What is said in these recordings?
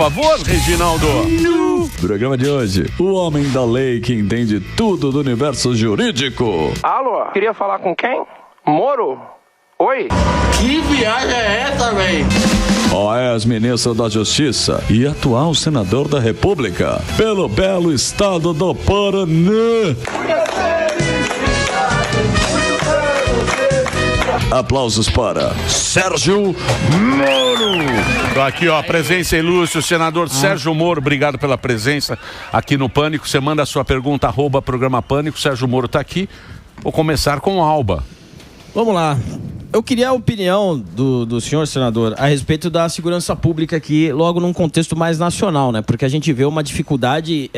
Por favor, Reginaldo. No programa de hoje, o homem da lei que entende tudo do universo jurídico. Alô, queria falar com quem? Moro? Oi? Que viagem é essa, véi? O ex-ministro da Justiça e atual senador da República, pelo belo estado do Paraná. Aplausos para Sérgio Moro. Tô aqui, ó, presença ilustre, o senador Sérgio Moro, obrigado pela presença aqui no Pânico. Você manda a sua pergunta, @programa Pânico, Sérgio Moro tá aqui. Vou começar com o Alba. Vamos lá. Eu queria a opinião do senhor senador a respeito da segurança pública aqui, logo num contexto mais nacional, né? Porque a gente vê uma dificuldade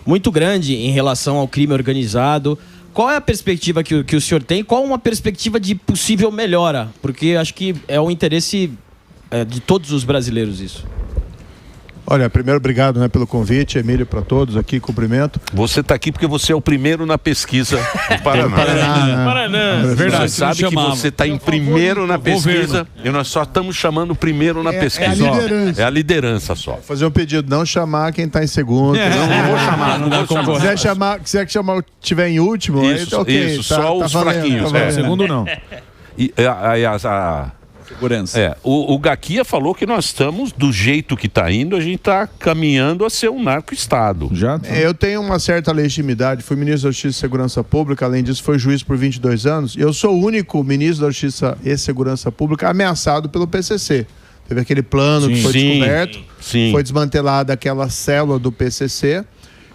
muito grande em relação ao crime organizado. Qual é a perspectiva que o senhor tem? Qual uma perspectiva de possível melhora? Porque acho que é o interesse de todos os brasileiros isso. Olha, primeiro, obrigado, né, pelo convite, Emílio, para todos aqui, cumprimento. Você está aqui porque você é o primeiro na pesquisa do Paraná. Paraná. É verdade, você sabe que você está em primeiro na pesquisa e nós só estamos chamando o primeiro na pesquisa. É a liderança. É a liderança só. Vou fazer um pedido, não chamar quem está em segundo. Não vou chamar, não vou chamar. Se quiser chamar o que estiver em último, isso, aí, okay, isso, só os fraquinhos. Segundo não. E segurança. O Gaquia falou que nós estamos, do jeito que está indo, a gente está caminhando a ser um narco-estado. Eu tenho uma certa legitimidade, fui ministro da Justiça e Segurança Pública, além disso fui juiz por 22 anos, e eu sou o único ministro da Justiça e Segurança Pública ameaçado pelo PCC. Teve aquele plano que foi descoberto, foi desmantelada aquela célula do PCC,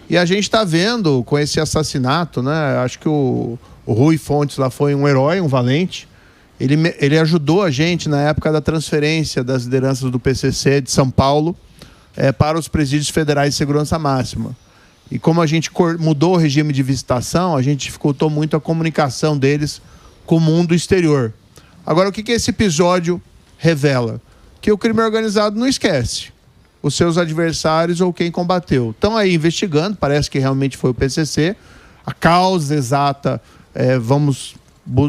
e a gente está vendo com esse assassinato, né? Acho que o Rui Fontes lá foi um herói, um valente. Ele ajudou a gente na época da transferência das lideranças do PCC de São Paulo para os presídios federais de segurança máxima. E como a gente mudou o regime de visitação, a gente dificultou muito a comunicação deles com o mundo exterior. Agora, o que esse episódio revela? Que o crime organizado não esquece os seus adversários ou quem combateu. Estão aí investigando, parece que realmente foi o PCC. A causa exata, vamos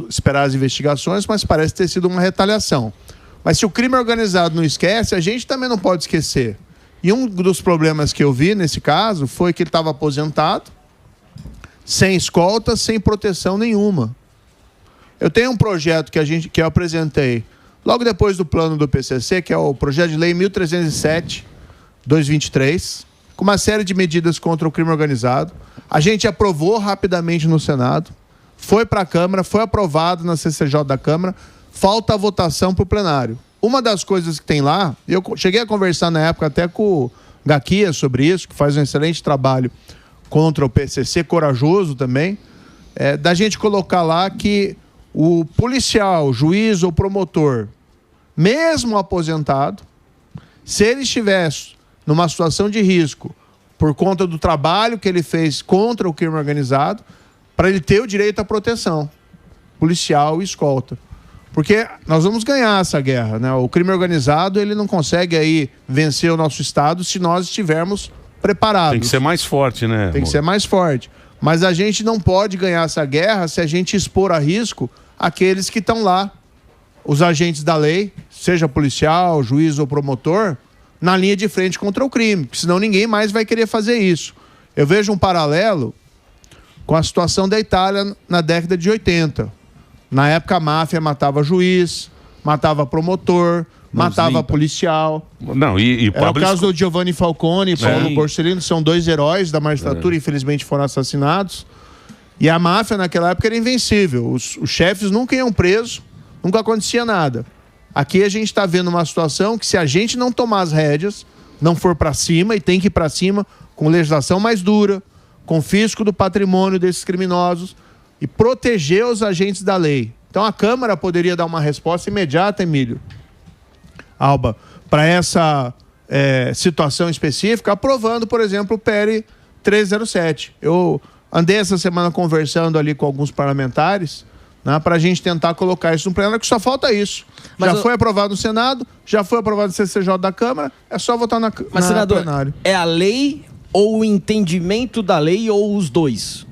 esperar as investigações, mas parece ter sido uma retaliação. Mas se o crime organizado não esquece, a gente também não pode esquecer. E um dos problemas que eu vi nesse caso foi que ele estava aposentado, sem escolta, sem proteção nenhuma. Eu tenho um projeto que eu apresentei logo depois do plano do PCC, que é o projeto de lei 1307/2023, com uma série de medidas contra o crime organizado. A gente aprovou rapidamente no Senado, foi para a Câmara, foi aprovado na CCJ da Câmara, falta a votação para o plenário. Uma das coisas que tem lá, eu cheguei a conversar na época até com o Gaquia sobre isso, que faz um excelente trabalho contra o PCC, corajoso também, da gente colocar lá que o policial, juiz ou promotor, mesmo aposentado, se ele estivesse numa situação de risco por conta do trabalho que ele fez contra o crime organizado, para ele ter o direito à proteção policial e escolta. Porque nós vamos ganhar essa guerra, né? O crime organizado, ele não consegue aí vencer o nosso Estado se nós estivermos preparados. Tem que ser mais forte, né? Tem que ser mais forte. Mas a gente não pode ganhar essa guerra se a gente expor a risco aqueles que estão lá, os agentes da lei, seja policial, juiz ou promotor, na linha de frente contra o crime, porque senão ninguém mais vai querer fazer isso. Eu vejo um paralelo com a situação da Itália na década de 80. Na época, a máfia matava juiz, matava promotor, matava policial. Não, Era o caso do Giovanni Falcone e Paulo Borsellino, são dois heróis da magistratura, infelizmente foram assassinados. E a máfia, naquela época, era invencível. Os chefes nunca iam presos, nunca acontecia nada. Aqui a gente está vendo uma situação que, se a gente não tomar as rédeas, não for para cima, e tem que ir para cima com legislação mais dura, confisco do patrimônio desses criminosos e proteger os agentes da lei. Então a Câmara poderia dar uma resposta imediata, Emílio, Alba, para essa situação específica, aprovando, por exemplo, o PL 307. Eu andei essa semana conversando ali com alguns parlamentares, né, para a gente tentar colocar isso no plenário, que só falta isso. Mas foi aprovado no Senado, já foi aprovado no CCJ da Câmara, é só votar na senador, plenário. É a lei ou o entendimento da lei ou os dois?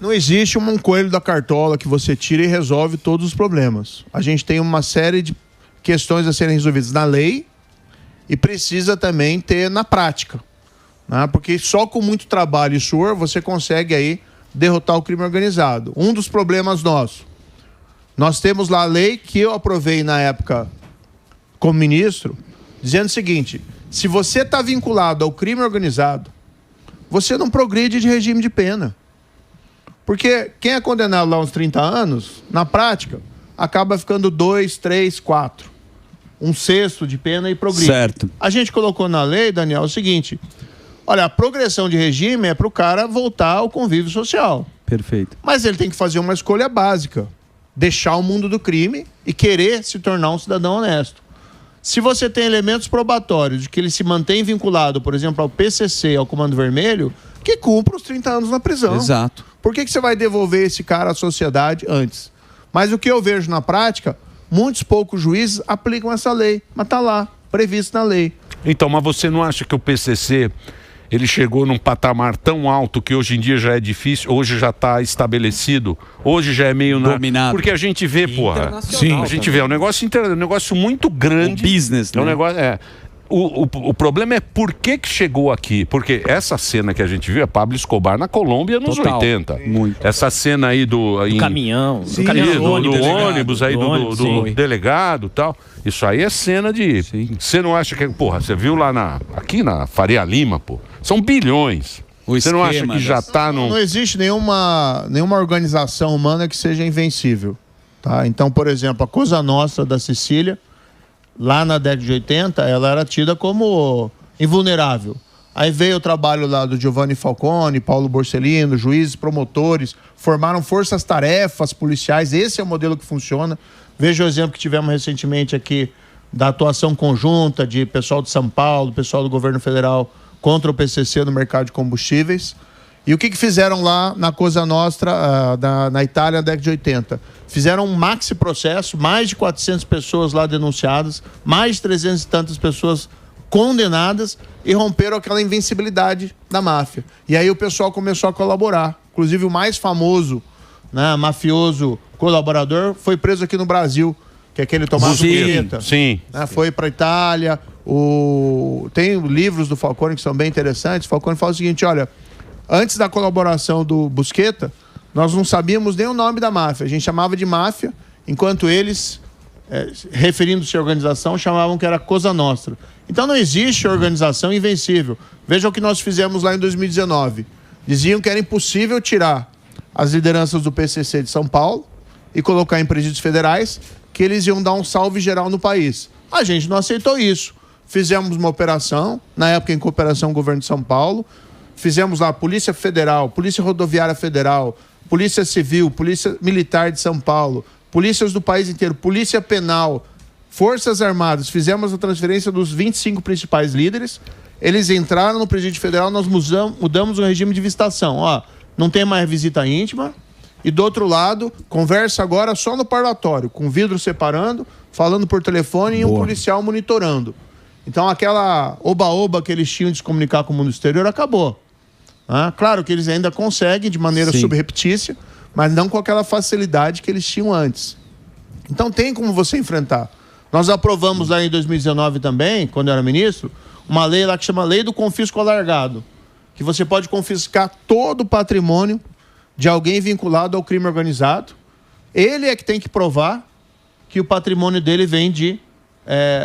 Não existe um coelho da cartola que você tira e resolve todos os problemas. A gente tem uma série de questões a serem resolvidas na lei e precisa também ter na prática, né? Porque só com muito trabalho e suor você consegue aí derrotar o crime organizado. Um dos problemas nossos, nós temos lá a lei que eu aprovei na época como ministro, dizendo o seguinte: se você está vinculado ao crime organizado, você não progride de regime de pena. Porque quem é condenado lá uns 30 anos, na prática, acaba ficando 2, 3, 4. 1/6 de pena e progride. Certo. A gente colocou na lei, Daniel, o seguinte: olha, a progressão de regime é para o cara voltar ao convívio social. Perfeito. Mas ele tem que fazer uma escolha básica: deixar o mundo do crime e querer se tornar um cidadão honesto. Se você tem elementos probatórios de que ele se mantém vinculado, por exemplo, ao PCC, ao Comando Vermelho, que cumpra os 30 anos na prisão. Exato. Por que você vai devolver esse cara à sociedade antes? Mas o que eu vejo na prática, muitos poucos juízes aplicam essa lei, mas está lá, previsto na lei. Então, mas você não acha que o PCC ele chegou num patamar tão alto que hoje em dia já é difícil, hoje já está estabelecido, hoje já é meio dominado? Porque a gente vê, porra. Sim, a gente vê, é um negócio muito grande. O business, né? É um negócio, O problema é por que chegou aqui. Porque essa cena que a gente viu é Pablo Escobar na Colômbia nos 80. Muito. Essa cena aí do caminhão. Sim, do ônibus aí, do delegado e tal. Isso aí é cena de... Você não acha que... Porra, você viu lá aqui na Faria Lima, pô. São bilhões. Você não acha que já tá no... Não existe nenhuma organização humana que seja invencível. Tá? Então, por exemplo, a Cosa Nostra da Sicília, lá na década de 80, ela era tida como invulnerável. Aí veio o trabalho lá do Giovanni Falcone, Paulo Borsellino, juízes, promotores, formaram forças-tarefas policiais. Esse é o modelo que funciona. Veja o exemplo que tivemos recentemente aqui da atuação conjunta de pessoal de São Paulo, pessoal do governo federal contra o PCC no mercado de combustíveis. E o que fizeram lá na Cosa Nostra, na Itália, na década de 80? Fizeram um maxi processo, mais de 400 pessoas lá denunciadas, mais de 300 e tantas pessoas condenadas e romperam aquela invencibilidade da máfia. E aí o pessoal começou a colaborar. Inclusive o mais famoso, né, mafioso colaborador foi preso aqui no Brasil, que é aquele Tommaso Busqueta. Sim. Né, foi para a Itália. Tem livros do Falcone que são bem interessantes. O Falcone fala o seguinte: olha, antes da colaboração do Busqueta, nós não sabíamos nem o nome da máfia. A gente chamava de máfia, enquanto eles, referindo-se à organização, chamavam que era Cosa Nostra. Então não existe organização invencível. Veja o que nós fizemos lá em 2019. Diziam que era impossível tirar as lideranças do PCC de São Paulo e colocar em presídios federais, que eles iam dar um salve geral no país. A gente não aceitou isso. Fizemos uma operação, na época em cooperação com o governo de São Paulo. Fizemos lá Polícia Federal, Polícia Rodoviária Federal, Polícia Civil, Polícia Militar de São Paulo, polícias do país inteiro, Polícia Penal, Forças Armadas. Fizemos a transferência dos 25 principais líderes. Eles entraram no presídio federal, nós mudamos o regime de visitação. Ó, não tem mais visita íntima. E do outro lado, conversa agora só no parlatório, com vidro separando, falando por telefone e um policial monitorando. Então aquela oba-oba que eles tinham de se comunicar com o mundo exterior acabou. Claro que eles ainda conseguem de maneira subreptícia, mas não com aquela facilidade que eles tinham antes. Então tem como você enfrentar. Nós aprovamos lá em 2019 também, quando eu era ministro, uma lei lá que chama Lei do Confisco Alargado, que você pode confiscar todo o patrimônio de alguém vinculado ao crime organizado. Ele é que tem que provar que o patrimônio dele vem de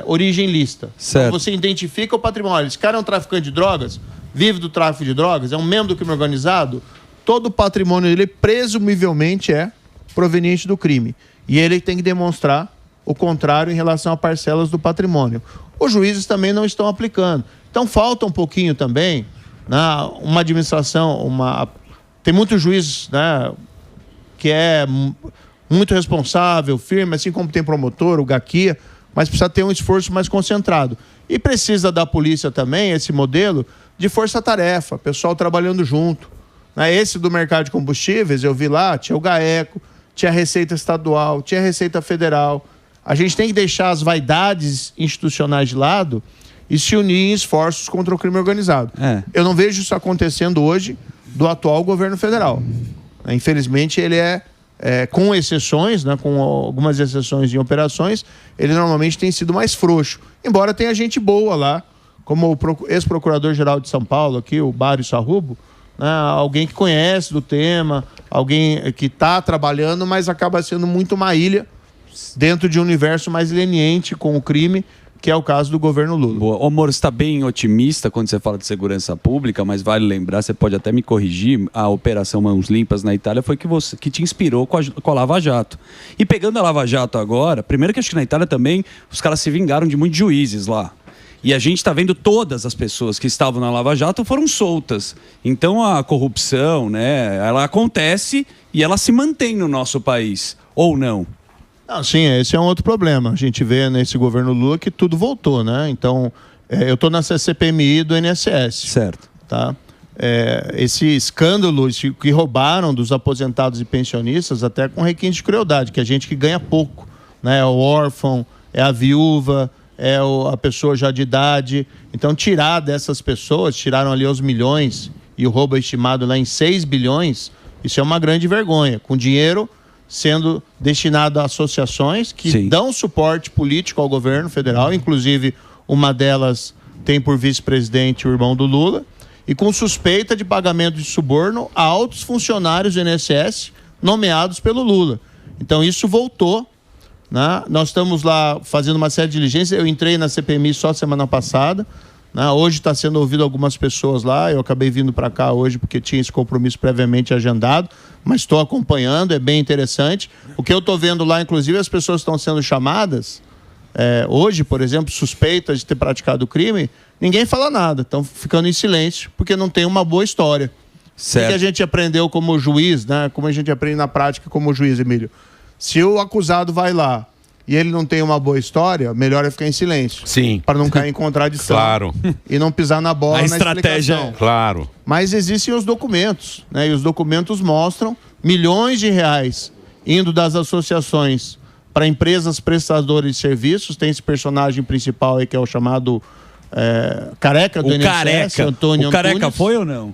origem lícita. Então você identifica o patrimônio. Olha, esse cara é um traficante de drogas, vive do tráfico de drogas, é um membro do crime organizado, todo o patrimônio dele presumivelmente é proveniente do crime. E ele tem que demonstrar o contrário em relação a parcelas do patrimônio. Os juízes também não estão aplicando. Então falta um pouquinho também, né, uma administração, tem muitos juízes, né, que é muito responsável, firme, assim como tem promotor, o GAQUIA, mas precisa ter um esforço mais concentrado. E precisa da polícia também, esse modelo de força-tarefa, pessoal trabalhando junto. Esse do mercado de combustíveis, eu vi lá, tinha o GAECO, tinha a Receita Estadual, tinha a Receita Federal. A gente tem que deixar as vaidades institucionais de lado e se unir em esforços contra o crime organizado. Eu não vejo isso acontecendo hoje do atual governo federal. Infelizmente, ele é com exceções, né, com algumas exceções em operações, ele normalmente tem sido mais frouxo. Embora tenha gente boa lá, como o ex-procurador-geral de São Paulo, aqui, o Mário Sarrubo, né, alguém que conhece do tema, alguém que está trabalhando, mas acaba sendo muito uma ilha dentro de um universo mais leniente com o crime, que é o caso do governo Lula. Boa. Ô, Moro, você está bem otimista quando você fala de segurança pública, mas vale lembrar, você pode até me corrigir, a Operação Mãos Limpas na Itália foi que te inspirou com a Lava Jato. E pegando a Lava Jato agora, primeiro que acho que na Itália também os caras se vingaram de muitos juízes lá. E a gente está vendo todas as pessoas que estavam na Lava Jato foram soltas. Então a corrupção, né, ela acontece e ela se mantém no nosso país, ou não? Sim, esse é um outro problema. A gente vê nesse governo Lula que tudo voltou, né? Então, eu estou na CPMI do INSS. Certo. Tá? Esse escândalo que roubaram dos aposentados e pensionistas, até com requinte de crueldade, que é gente que ganha pouco, né? É o órfão, é a viúva, é a pessoa já de idade. Então, tirar dessas pessoas, tiraram ali os milhões e o roubo é estimado lá em 6 bilhões, isso é uma grande vergonha. Com dinheiro sendo destinado a associações que dão suporte político ao governo federal, inclusive uma delas tem por vice-presidente o irmão do Lula, e com suspeita de pagamento de suborno a altos funcionários do INSS nomeados pelo Lula. Então isso voltou, né? Nós estamos lá fazendo uma série de diligências, eu entrei na CPMI só semana passada, né? Hoje está sendo ouvido algumas pessoas lá, eu acabei vindo para cá hoje porque tinha esse compromisso previamente agendado, mas estou acompanhando, é bem interessante. O que eu estou vendo lá, inclusive, as pessoas estão sendo chamadas, hoje, por exemplo, suspeitas de ter praticado o crime, ninguém fala nada, estão ficando em silêncio, porque não tem uma boa história. Certo. O que a gente aprendeu como juiz, né? Como a gente aprende na prática como juiz, Emílio? Se o acusado vai lá e ele não tem uma boa história, melhor é ficar em silêncio. Sim. Para não cair em contradição. Claro. E não pisar na bola, a estratégia, explicação. Claro. Mas existem os documentos, né? E os documentos mostram milhões de reais indo das associações para empresas prestadoras de serviços. Tem esse personagem principal aí que é o chamado Careca do INSS, Antônio Antunes. O Careca foi ou não?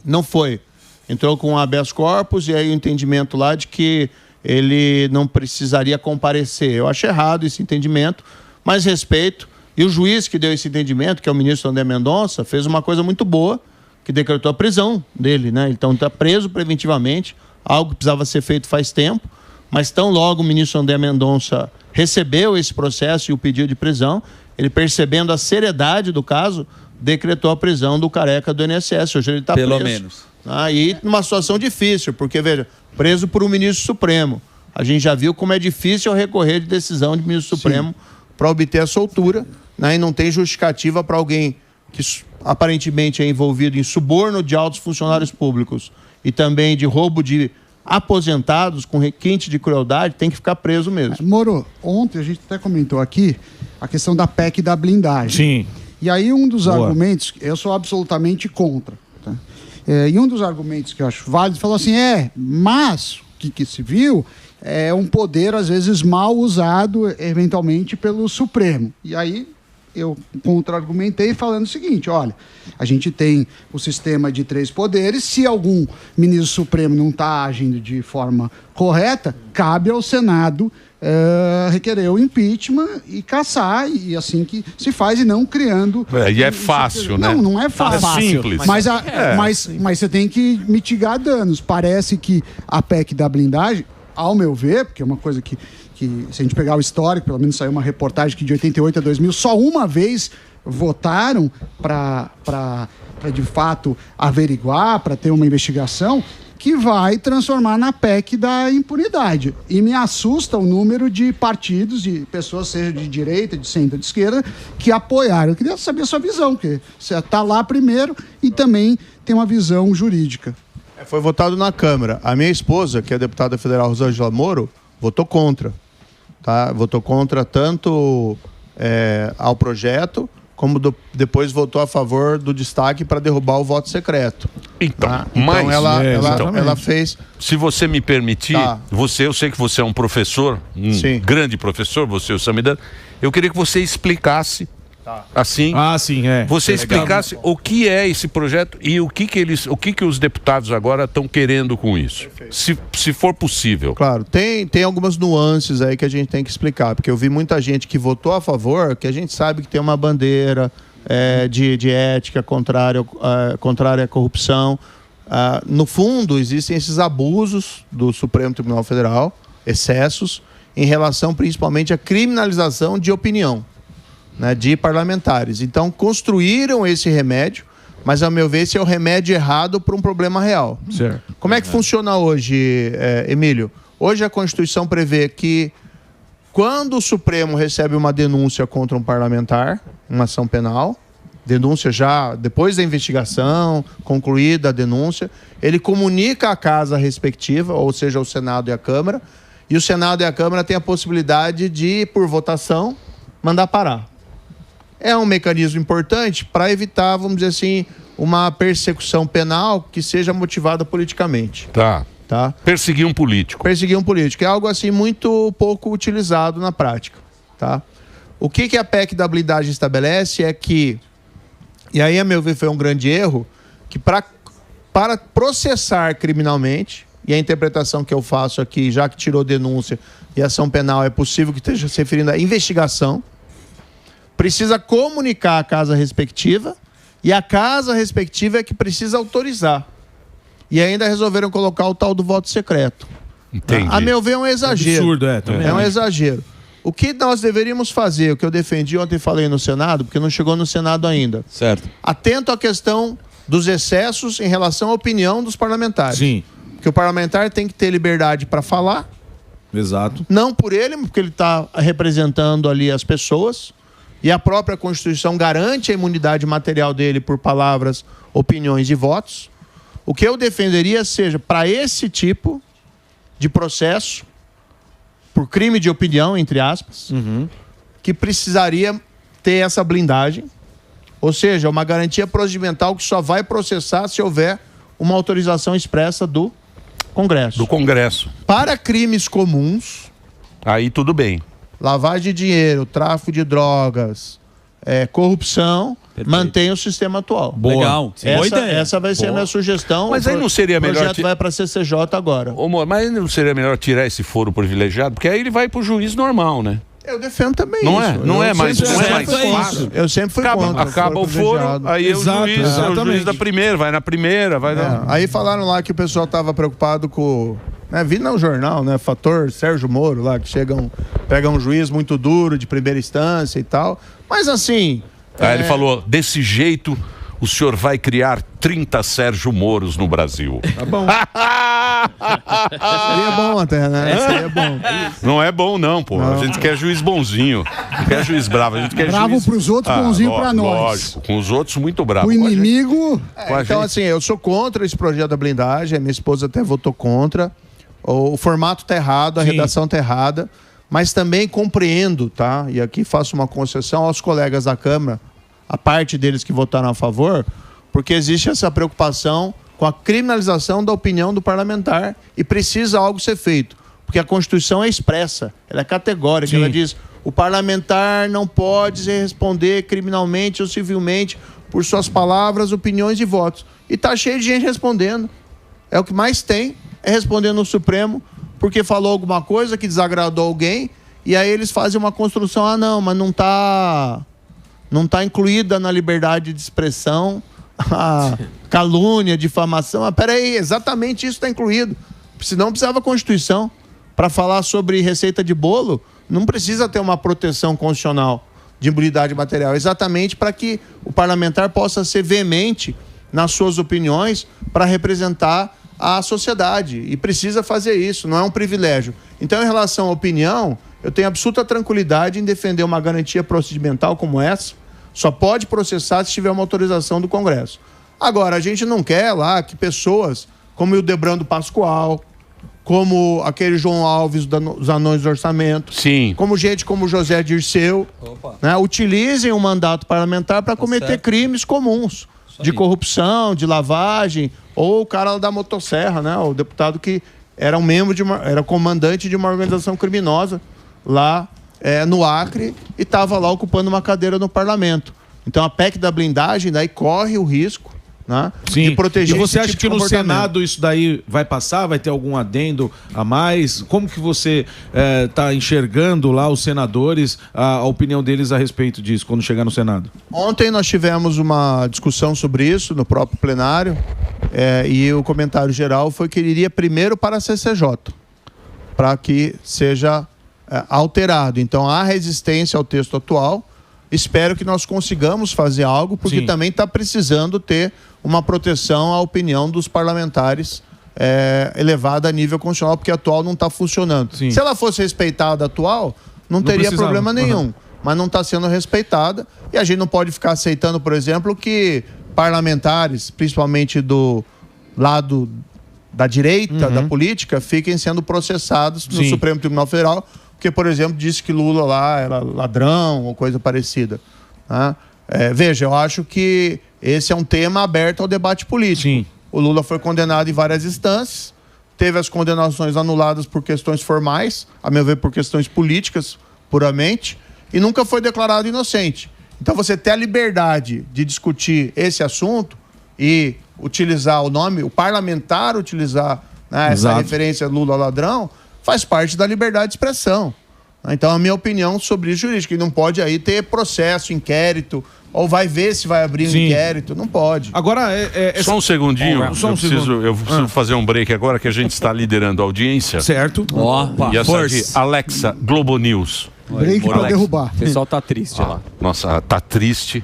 Não foi. Entrou com habeas corpus e aí o entendimento lá de que ele não precisaria comparecer. Eu acho errado esse entendimento, mas respeito. E o juiz que deu esse entendimento, que é o ministro André Mendonça, fez uma coisa muito boa, que decretou a prisão dele, né? Então está preso preventivamente, algo que precisava ser feito faz tempo, mas tão logo o ministro André Mendonça recebeu esse processo e o pedido de prisão, ele percebendo a seriedade do caso, decretou a prisão do Careca do INSS. Hoje ele está preso. Pelo menos. E numa situação difícil, porque, veja, preso por um ministro supremo. A gente já viu como é difícil recorrer de decisão de ministro supremo para obter a soltura, né? E não tem justificativa para alguém que aparentemente é envolvido em suborno de altos funcionários públicos e também de roubo de aposentados com requinte de crueldade, tem que ficar preso mesmo. Moro, ontem a gente até comentou aqui a questão da PEC da blindagem. Sim. E aí um dos argumentos, eu sou absolutamente contra, tá? E um dos argumentos que eu acho válido, falou assim, mas o que se viu é um poder, às vezes, mal usado, eventualmente, pelo Supremo. E aí eu contra-argumentei falando o seguinte, olha, a gente tem o sistema de 3 poderes, se algum ministro supremo não está agindo de forma correta, cabe ao Senado requerer o impeachment e caçar, e assim que se faz, e não criando... E é fácil, né? Não é fácil. É simples. Mas você tem que mitigar danos. Parece que a PEC da blindagem, ao meu ver, porque é uma coisa que se a gente pegar o histórico, pelo menos saiu uma reportagem que de 88 a 2000, só uma vez votaram para de fato averiguar, para ter uma investigação, que vai transformar na PEC da impunidade. E me assusta o número de partidos, de pessoas, seja de direita, de centro, de esquerda, que apoiaram. Eu queria saber a sua visão, porque você está lá primeiro e também tem uma visão jurídica. Foi votado na Câmara. A minha esposa, que é a deputada federal Rosângela Moro, votou contra. Tá? Votou contra tanto ao projeto, como depois votou a favor do destaque para derrubar o voto secreto. Então, então ela fez... Se você me permitir, eu sei que você é um professor, grande professor, você e o Samidana, eu queria que você explicasse assim, sim, é. Você explicasse o que é esse projeto e o que os deputados agora estão querendo com isso, se for possível. Claro, tem algumas nuances aí que a gente tem que explicar, porque eu vi muita gente que votou a favor, que a gente sabe que tem uma bandeira de ética contrária à corrupção. No fundo, existem esses abusos do Supremo Tribunal Federal, excessos, em relação principalmente à criminalização de opinião, né, de parlamentares. Então, construíram esse remédio, mas, ao meu ver, esse é o remédio errado para um problema real. Certo. Como é que funciona hoje, Emílio? Hoje a Constituição prevê que, quando o Supremo recebe uma denúncia contra um parlamentar, uma ação penal, denúncia já depois da investigação, concluída a denúncia, ele comunica à casa respectiva, ou seja, ao Senado e à Câmara, e o Senado e a Câmara têm a possibilidade de, por votação, mandar parar. É um mecanismo importante para evitar, vamos dizer assim, uma persecução penal que seja motivada politicamente. Tá. Perseguir um político. Perseguir um político. É algo assim muito pouco utilizado na prática. Tá? O que a PEC da blindagem estabelece é que, e aí a meu ver foi um grande erro, que para processar criminalmente, e a interpretação que eu faço aqui, já que tirou denúncia e ação penal, é possível que esteja se referindo à investigação, precisa comunicar à casa respectiva, e a casa respectiva é que precisa autorizar. E ainda resolveram colocar o tal do voto secreto. Entendi. A meu ver é um exagero. Absurdo, também. É um exagero. O que nós deveríamos fazer, o que eu defendi ontem e falei no Senado, porque não chegou no Senado ainda. Certo. Atento à questão dos excessos em relação à opinião dos parlamentares. Sim. Porque o parlamentar tem que ter liberdade para falar. Exato. Não por ele, porque ele está representando ali as pessoas. E a própria Constituição garante a imunidade material dele por palavras, opiniões e votos. O que eu defenderia seja, para esse tipo de processo, por crime de opinião, entre aspas, que precisaria ter essa blindagem. Ou seja, uma garantia procedimental que só vai processar se houver uma autorização expressa do Congresso. Do Congresso. Para crimes comuns... Aí tudo bem. Lavagem de dinheiro, tráfico de drogas, corrupção, mantém o sistema atual. Boa. Legal. Boa ideia. Essa vai ser a minha sugestão. Mas aí não seria melhor... O projeto vai para a CCJ agora. Mas não seria melhor tirar esse foro privilegiado? Porque aí ele vai para o juiz normal, né? Eu defendo também não isso. Não é mais fácil. Eu sempre fui contra. Acaba o foro, aí o juiz da primeira, vai na primeira, vai na... Aí falaram lá que o pessoal estava preocupado com... vi no jornal, né? Fator Sérgio Moro lá, que pega um juiz muito duro de primeira instância e tal. Mas assim... Ele falou, desse jeito... O senhor vai criar 30 Sérgio Moros no Brasil. Tá bom. Seria bom até, né? Seria bom. Não é bom, não, pô. Não. A gente quer juiz bonzinho. Não quer juiz bravo. A gente quer bravo juiz... pros outros, bonzinho pra nós. Lógico. Com os outros, muito bravo. O inimigo... Então, assim, eu sou contra esse projeto da blindagem. Minha esposa até votou contra. O formato tá errado, a redação tá errada. Mas também compreendo, tá? E aqui faço uma concessão aos colegas da Câmara, a parte deles que votaram a favor, porque existe essa preocupação com a criminalização da opinião do parlamentar e precisa algo ser feito. Porque a Constituição é expressa, ela é categórica, ela diz: o parlamentar não pode responder criminalmente ou civilmente por suas palavras, opiniões e votos. E está cheio de gente respondendo. É o que mais tem, é respondendo no Supremo, porque falou alguma coisa que desagradou alguém, e aí eles fazem uma construção, mas não está incluída na liberdade de expressão a calúnia, difamação. Peraí, exatamente isso está incluído. Senão precisava a Constituição. Para falar sobre receita de bolo, não precisa ter uma proteção constitucional de imunidade material. Exatamente para que o parlamentar possa ser veemente nas suas opiniões para representar a sociedade. E precisa fazer isso, não é um privilégio. Então, em relação à opinião, eu tenho absoluta tranquilidade em defender uma garantia procedimental como essa. Só pode processar se tiver uma autorização do Congresso. Agora, a gente não quer lá que pessoas como o Hildebrando Pascoal, como aquele João Alves dos Anões do Orçamento, como gente como José Dirceu, né, utilizem o mandato parlamentar para cometer crimes comuns, de corrupção, de lavagem, ou o cara da motosserra, né, o deputado que era um membro era comandante de uma organização criminosa lá no Acre e estava lá ocupando uma cadeira no parlamento. Então a PEC da blindagem daí corre o risco, né, de proteger. E você acha que no Senado isso daí vai passar? Vai ter algum adendo a mais? Como que você está enxergando lá os senadores, a opinião deles a respeito disso, quando chegar no Senado? Ontem nós tivemos uma discussão sobre isso no próprio plenário, e o comentário geral foi que ele iria primeiro para a CCJ, para que seja alterado. Então há resistência ao texto atual. Espero que nós consigamos fazer algo, porque também está precisando ter uma proteção à opinião dos parlamentares elevada a nível constitucional, porque a atual não está funcionando. Sim. Se ela fosse respeitada a atual, não teria problema nenhum. Mas não está sendo respeitada, e a gente não pode ficar aceitando, por exemplo, que parlamentares, principalmente do lado da direita da política, fiquem sendo processados no Supremo Tribunal Federal, porque, por exemplo, disse que Lula lá era ladrão ou coisa parecida. Né? Veja, eu acho que esse é um tema aberto ao debate político. Sim. O Lula foi condenado em várias instâncias, teve as condenações anuladas por questões formais, a meu ver por questões políticas puramente, e nunca foi declarado inocente. Então você ter a liberdade de discutir esse assunto e utilizar o nome, o parlamentar utilizar, né, essa referência Lula ladrão, faz parte da liberdade de expressão. Então, a minha opinião sobre isso jurídica, que não pode aí ter processo, inquérito, ou vai ver se vai abrir um inquérito, não pode. Agora, só um segundinho, eu preciso fazer um break agora, que a gente está liderando a audiência. Certo. E essa aqui, Alexa, Globo News. Break pra derrubar. O pessoal tá triste lá. Nossa, tá triste.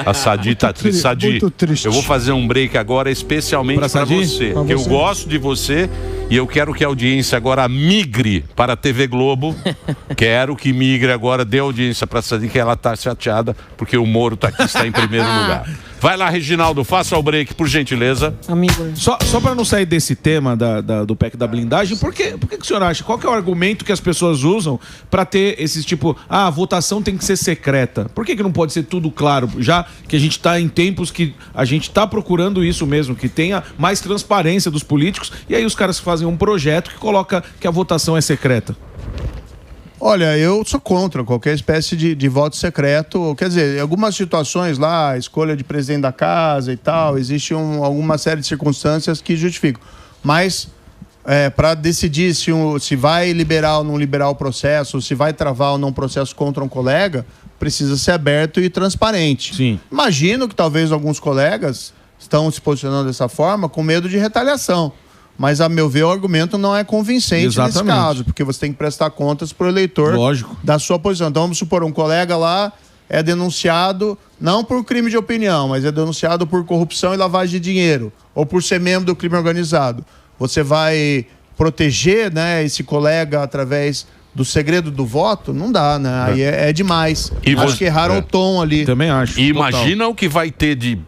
A Sadi tá triste. Sadi, muito triste. eu vou fazer um break agora especialmente para você. Porque eu gosto de você e eu quero que a audiência agora migre para a TV Globo. Quero que migre agora, dê audiência para a Sadi, que ela tá chateada porque o Moro tá aqui, está em primeiro lugar. Vai lá, Reginaldo, faça o break, por gentileza. Amigo. Só para não sair desse tema do PEC da blindagem, por que o senhor acha? Qual que é o argumento que as pessoas usam para ter esses tipo, a votação tem que ser secreta? Por que não pode ser tudo claro? Já que a gente está em tempos que a gente está procurando isso mesmo, que tenha mais transparência dos políticos, e aí os caras fazem um projeto que coloca que a votação é secreta. Olha, eu sou contra qualquer espécie de voto secreto. Quer dizer, em algumas situações lá, a escolha de presidente da casa e tal, existe alguma série de circunstâncias que justificam. Mas, para decidir se vai liberar ou não liberar o processo, se vai travar ou não processo contra um colega, precisa ser aberto e transparente. Sim. Imagino que talvez alguns colegas estão se posicionando dessa forma com medo de retaliação. Mas, a meu ver, o argumento não é convincente nesse caso, porque você tem que prestar contas para o eleitor da sua posição. Então, vamos supor, um colega lá é denunciado, não por crime de opinião, mas é denunciado por corrupção e lavagem de dinheiro, ou por ser membro do crime organizado. Você vai proteger, né, esse colega através do segredo do voto? Não dá, né? Aí é demais. Acho que erraram o tom ali. Também acho. E imagina o que vai ter de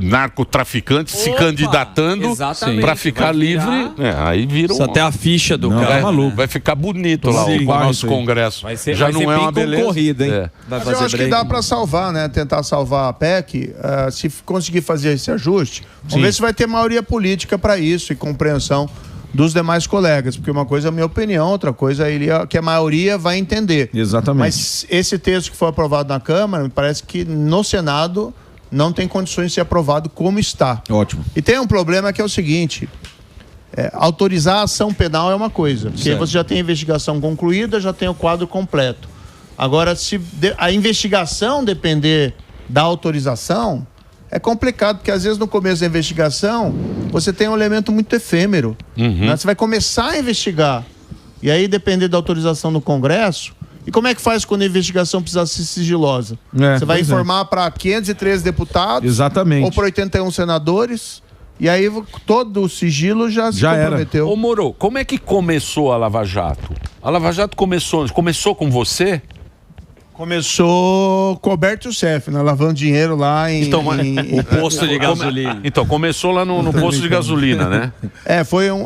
narcotraficantes se candidatando para ficar livre. Aí vira Isso até a ficha do cara. Maluco. Vai ficar bonito lá o nosso Congresso. Já não é uma beleza. Corrida, hein? Mas eu acho que dá para salvar, né? Tentar salvar a PEC, se conseguir fazer esse ajuste. Vamos ver se vai ter maioria política para isso e compreensão dos demais colegas, porque uma coisa é a minha opinião, outra coisa é que a maioria vai entender. Exatamente. Mas esse texto que foi aprovado na Câmara, me parece que no Senado não tem condições de ser aprovado como está. Ótimo. E tem um problema que é o seguinte, autorizar a ação penal é uma coisa, porque você já tem a investigação concluída, já tem o quadro completo. Agora, se a investigação depender da autorização, é complicado, porque às vezes no começo da investigação você tem um elemento muito efêmero. Né? Você vai começar a investigar e aí depender da autorização do Congresso. E como é que faz quando a investigação precisa ser sigilosa? Você vai informar para 513 deputados? Exatamente. Ou para 81 senadores? E aí todo o sigilo já se comprometeu. Ô Moro, como é que começou a Lava Jato? A Lava Jato começou com você? Começou Roberto Youssef, né? Lavando dinheiro lá o posto de gasolina. Então, começou lá no posto de gasolina, né?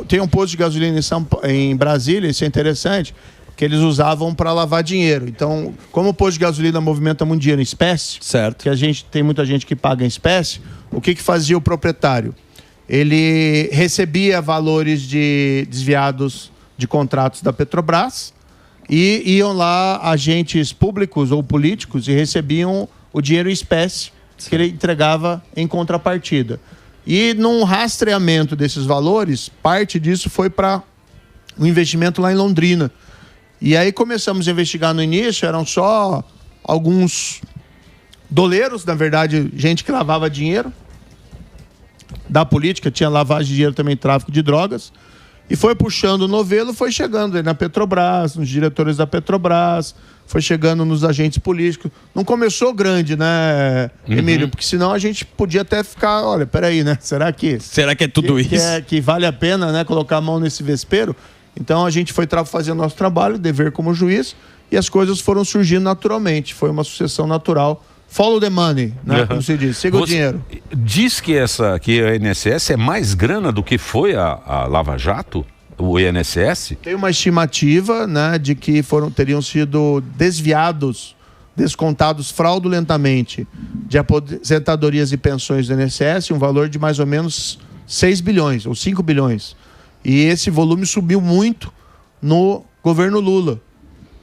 Tem um posto de gasolina em Brasília, isso é interessante, que eles usavam para lavar dinheiro. Então, como o posto de gasolina movimenta muito dinheiro em espécie, certo, que tem muita gente que paga em espécie, o que fazia o proprietário? Ele recebia valores desviados de contratos da Petrobras e iam lá agentes públicos ou políticos e recebiam o dinheiro em espécie que ele entregava em contrapartida. E num rastreamento desses valores, parte disso foi para um investimento lá em Londrina. E aí começamos a investigar no início, eram só alguns doleiros, na verdade, gente que lavava dinheiro da política, tinha lavagem de dinheiro também, tráfico de drogas, e foi puxando o novelo, foi chegando aí na Petrobras, nos diretores da Petrobras, foi chegando nos agentes políticos. Não começou grande, né, Emílio? Porque senão a gente podia até ficar, olha, peraí, né? Será que é tudo isso? Que vale a pena, né, colocar a mão nesse vespeiro? Então a gente foi fazer o nosso trabalho, dever como juiz, e as coisas foram surgindo naturalmente. Foi uma sucessão natural. Follow the money, né? Como se diz, siga o dinheiro. Diz que a INSS é mais grana do que foi a Lava Jato, o INSS? Tem uma estimativa, né, de que teriam sido descontados fraudulentamente de aposentadorias e pensões do INSS, um valor de mais ou menos 6 bilhões ou 5 bilhões. E esse volume subiu muito no governo Lula.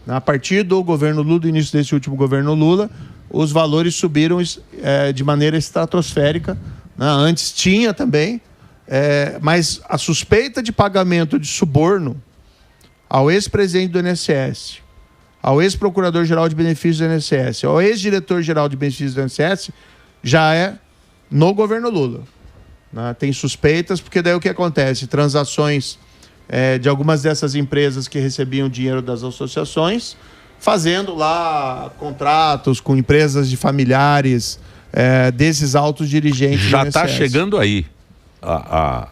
A partir do governo Lula, do início desse último governo Lula, os valores subiram de maneira estratosférica, né? Antes tinha também, mas a suspeita de pagamento de suborno ao ex-presidente do INSS, ao ex-procurador-geral de benefícios do INSS, ao ex-diretor-geral de benefícios do INSS, já é no governo Lula. Né? Tem suspeitas, porque daí o que acontece? Transações de algumas dessas empresas que recebiam dinheiro das associações, fazendo lá contratos com empresas de familiares desses altos dirigentes. Já está chegando aí a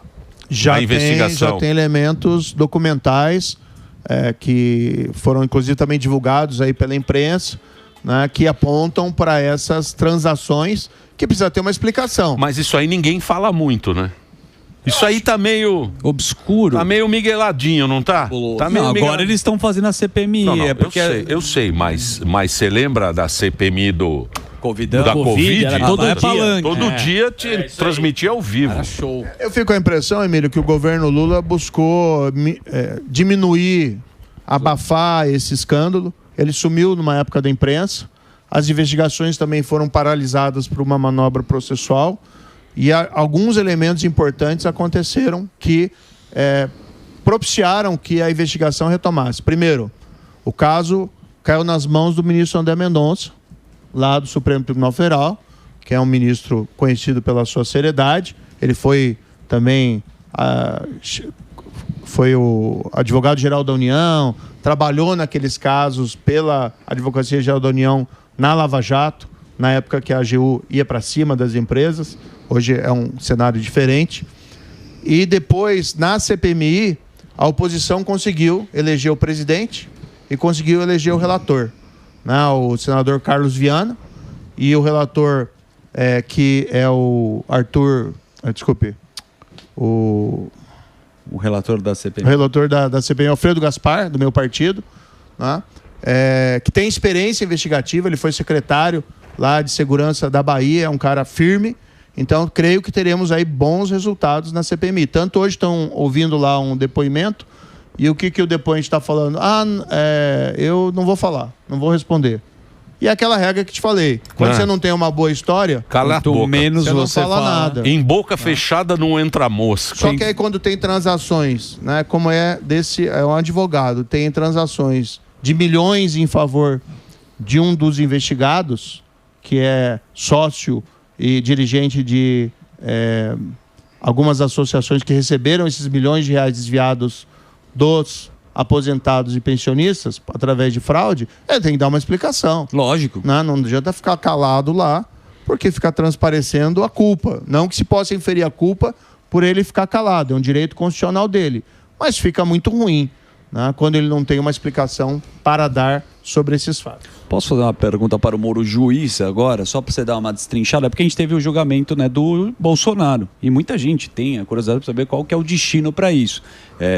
investigação. Já tem elementos documentais que foram inclusive também divulgados aí pela imprensa, né, que apontam para essas transações que precisa ter uma explicação. Mas isso aí ninguém fala muito, né? Isso aí tá meio obscuro. Tá meio migueladinho, não tá? Tá meio agora eles estão fazendo a CPMI. Não, eu sei, mas você lembra da CPMI do Covid? Todo dia transmitia ao vivo. Era show. Eu fico com a impressão, Emílio, que o governo Lula buscou diminuir, abafar esse escândalo. Ele sumiu numa época da imprensa. As investigações também foram paralisadas por uma manobra processual. E alguns elementos importantes aconteceram que propiciaram que a investigação retomasse. Primeiro, o caso caiu nas mãos do ministro André Mendonça, lá do Supremo Tribunal Federal, que é um ministro conhecido pela sua seriedade. Ele foi também foi o advogado-geral da União, trabalhou naqueles casos pela Advocacia Geral da União na Lava Jato, na época que a AGU ia para cima das empresas. Hoje é um cenário diferente. E depois, na CPMI, a oposição conseguiu eleger o presidente e conseguiu eleger o relator, né? O senador Carlos Viana, e o relator que é o Arthur... O relator da CPMI. O relator da CPMI, Alfredo Gaspar, do meu partido, né? Que tem experiência investigativa, ele foi secretário lá de segurança da Bahia, é um cara firme. Então, creio que teremos aí bons resultados na CPMI. Tanto hoje estão ouvindo lá um depoimento, e o que o depoente está falando? Eu não vou falar, não vou responder. E é aquela regra que te falei. Quando você não tem uma boa história, cala a boca. Menos você não fala nada. Em boca fechada não entra mosca. Só que aí quando tem transações, né, como é um advogado, tem transações de milhões em favor de um dos investigados, que é sócio e dirigente de algumas associações que receberam esses milhões de reais desviados dos aposentados e pensionistas através de fraude, tem que dar uma explicação. Lógico. Não adianta ficar calado lá, porque fica transparecendo a culpa. Não que se possa inferir a culpa por ele ficar calado, é um direito constitucional dele. Mas fica muito ruim, né, quando ele não tem uma explicação para dar sobre esses fatos. Posso fazer uma pergunta para o Moro juiz agora, só para você dar uma destrinchada? Porque a gente teve o julgamento, né, do Bolsonaro, e muita gente tem a curiosidade para saber qual que é o destino para isso.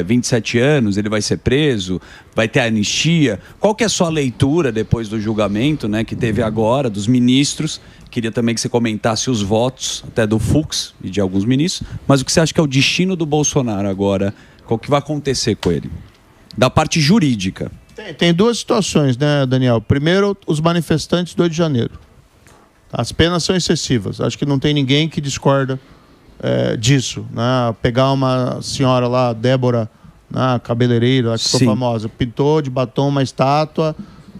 27 anos, ele vai ser preso, vai ter anistia. Qual que é a sua leitura depois do julgamento, né, que teve agora, dos ministros? Queria também que você comentasse os votos, até do Fux e de alguns ministros, mas o que você acha que é o destino do Bolsonaro agora? Qual que vai acontecer com ele? Da parte jurídica. Tem duas situações, né, Daniel? Primeiro, os manifestantes do 8 de janeiro. As penas são excessivas. Acho que não tem ninguém que discorda disso. Né? Pegar uma senhora lá, Débora, cabeleireira, que ficou famosa, pintou de batom uma estátua,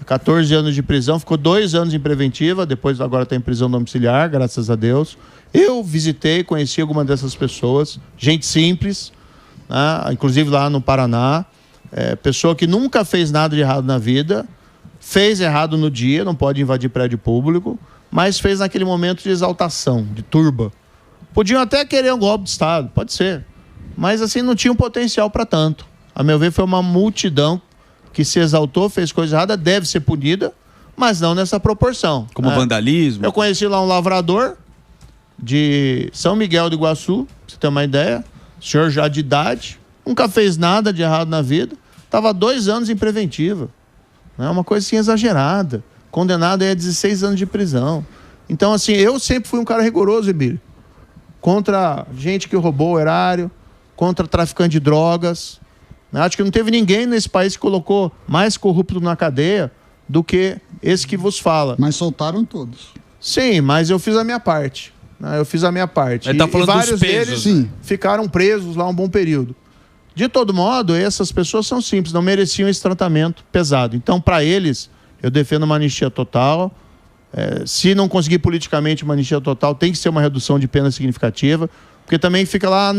14 anos de prisão, ficou 2 anos em preventiva, depois agora está em prisão domiciliar, graças a Deus. Eu visitei, conheci alguma dessas pessoas, gente simples, né? Inclusive lá no Paraná, pessoa que nunca fez nada de errado na vida, fez errado no dia, não pode invadir prédio público, mas fez naquele momento de exaltação, de turba. Podiam até querer um golpe de Estado, pode ser, mas assim não tinha um potencial para tanto. A meu ver, foi uma multidão que se exaltou, fez coisa errada, deve ser punida, mas não nessa proporção. Como vandalismo? Eu conheci lá um lavrador de São Miguel do Iguaçu, pra você ter uma ideia, senhor já de idade, nunca fez nada de errado na vida, estava 2 anos em preventiva. É uma coisa assim exagerada. Condenado a 16 anos de prisão. Então, assim, eu sempre fui um cara rigoroso, Emílio. Contra gente que roubou o erário, contra traficante de drogas. Acho que não teve ninguém nesse país que colocou mais corrupto na cadeia do que esse que vos fala. Mas soltaram todos. Sim, mas eu fiz a minha parte. Eu fiz a minha parte. Ele tá falando e vários dos pesos, deles ficaram presos lá um bom período. De todo modo, essas pessoas são simples, não mereciam esse tratamento pesado. Então, para eles, eu defendo uma anistia total. Se não conseguir politicamente uma anistia total, tem que ser uma redução de pena significativa. Porque também fica lá,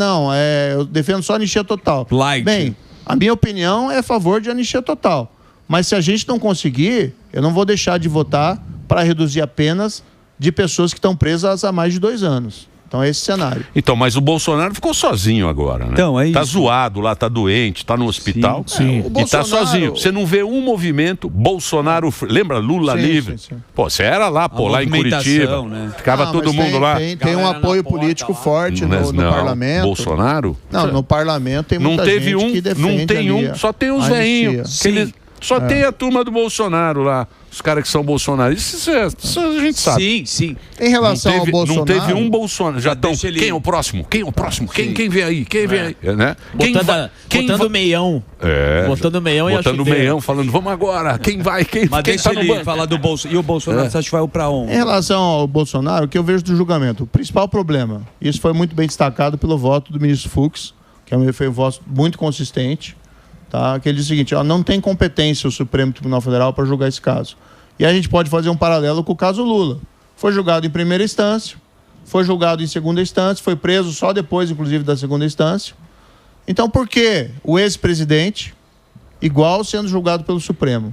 eu defendo só anistia total. Bem, a minha opinião é a favor de anistia total. Mas se a gente não conseguir, eu não vou deixar de votar para reduzir apenas de pessoas que estão presas há mais de 2 anos. Então é esse cenário. Então, mas o Bolsonaro ficou sozinho agora, né? Então, é isso. Tá zoado lá, tá doente, tá no hospital. Sim. E tá sozinho. Você não vê um movimento Bolsonaro... Lembra? Lula livre. Sim. Pô, você era lá, lá em Curitiba. Né? Ficava todo mundo lá. Tem um apoio político forte no parlamento. Bolsonaro? Não, no parlamento tem muita gente que defende. Não tem um, só tem os veinhos. Só tem a turma do Bolsonaro lá. Os caras que são bolsonaristas, isso a gente sabe. Sim. Em relação ao Bolsonaro... Não teve um Bolsonaro. Já estão... Quem é o próximo? Quem vem aí? Quem vem aí? Né? Botando meião. Botando meião e botando meião, falando, vamos agora. Quem vai? Mas deixa ele falar do Bolsonaro. E o Bolsonaro, você acha que vai pra onde? Em relação ao Bolsonaro, o que eu vejo do julgamento? O principal problema, isso foi muito bem destacado pelo voto do ministro Fux, que foi um voto muito consistente, tá? Que ele diz o seguinte, não tem competência o Supremo Tribunal Federal para julgar esse caso. E a gente pode fazer um paralelo com o caso Lula. Foi julgado em primeira instância, foi julgado em segunda instância, foi preso só depois, inclusive, da segunda instância. Então, por que o ex-presidente igual sendo julgado pelo Supremo?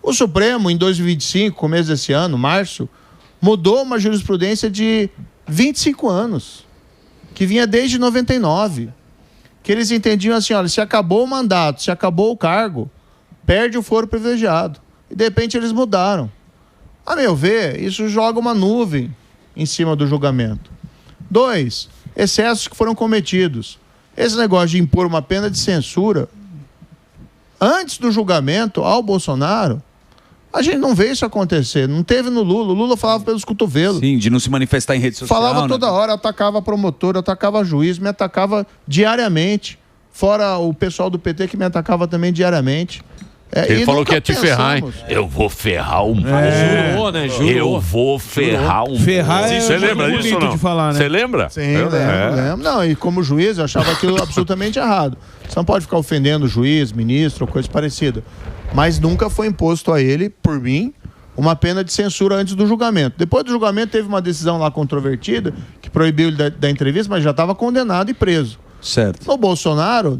O Supremo, em 2025, começo desse ano, março, mudou uma jurisprudência de 25 anos, que vinha desde 99. Que eles entendiam assim, olha, se acabou o mandato, se acabou o cargo, perde o foro privilegiado. E de repente eles mudaram. A meu ver, isso joga uma nuvem em cima do julgamento. 2, excessos que foram cometidos. Esse negócio de impor uma pena de censura antes do julgamento ao Bolsonaro, a gente não vê isso acontecer. Não teve no Lula. O Lula falava pelos cotovelos. Sim, de não se manifestar em rede social. Falava toda hora, atacava promotor, atacava juiz, me atacava diariamente. Fora o pessoal do PT que me atacava também diariamente. Ele falou que ia te ferrar, hein? Eu vou ferrar um povo. Jurou, né? Jurou. Eu vou ferrar um povo. Você lembra disso ou não? Você lembra? Sim, lembro. Não, e como juiz eu achava aquilo absolutamente errado. Você não pode ficar ofendendo o juiz, ministro ou coisa parecida. Mas nunca foi imposto a ele, por mim, uma pena de censura antes do julgamento. Depois do julgamento teve uma decisão lá controvertida que proibiu ele da entrevista, mas já estava condenado e preso. Certo. No Bolsonaro,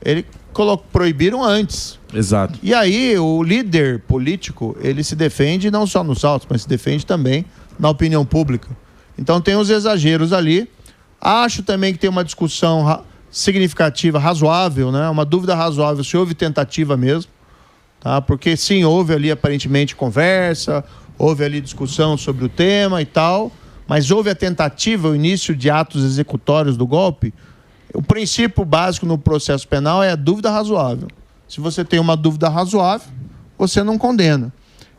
ele proibiram antes. Exato. E aí o líder político, ele se defende não só nos autos, mas se defende também na opinião pública. Então tem os exageros ali. Acho também que tem uma discussão significativa, razoável, né? Uma dúvida razoável se houve tentativa mesmo, tá? Porque sim, houve ali aparentemente conversa, houve ali discussão sobre o tema e tal, mas houve a tentativa, o início de atos executórios do golpe. O princípio básico no processo penal é a dúvida razoável. Se você tem uma dúvida razoável, você não condena.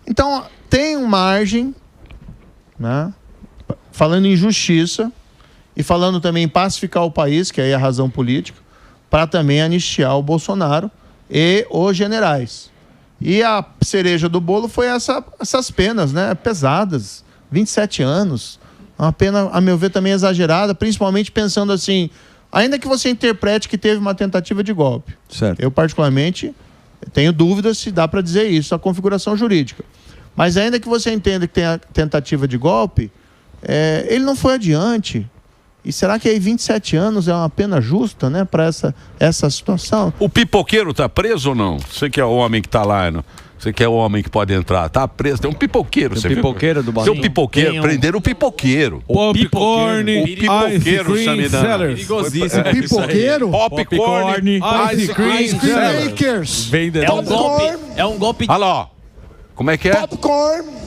Então, tem uma margem, né? Falando em justiça e falando também em pacificar o país, que aí é a razão política, para também anistiar o Bolsonaro e os generais. E a cereja do bolo foi essas penas, né? Pesadas. 27 anos. Uma pena, a meu ver, também exagerada, principalmente pensando assim, ainda que você interprete que teve uma tentativa de golpe. Certo. Eu, particularmente, tenho dúvidas se dá para dizer isso, a configuração jurídica. Mas ainda que você entenda que tem a tentativa de golpe, ele não foi adiante. E será que aí 27 anos é uma pena justa, né, para essa situação? O pipoqueiro tá preso ou não? Você que é o homem que tá lá, não? Você que é o homem que pode entrar, tá preso. Tem um pipoqueiro, você viu? Pipoqueiro do barulho. Tem um pipoqueiro, prenderam o pipoqueiro. Popcorn, o pipoqueiro, perigosíssimo. Pipoqueiro? Popcorn, ice cream makers. É um golpe. Olha lá, ó. Como é que é? Popcorn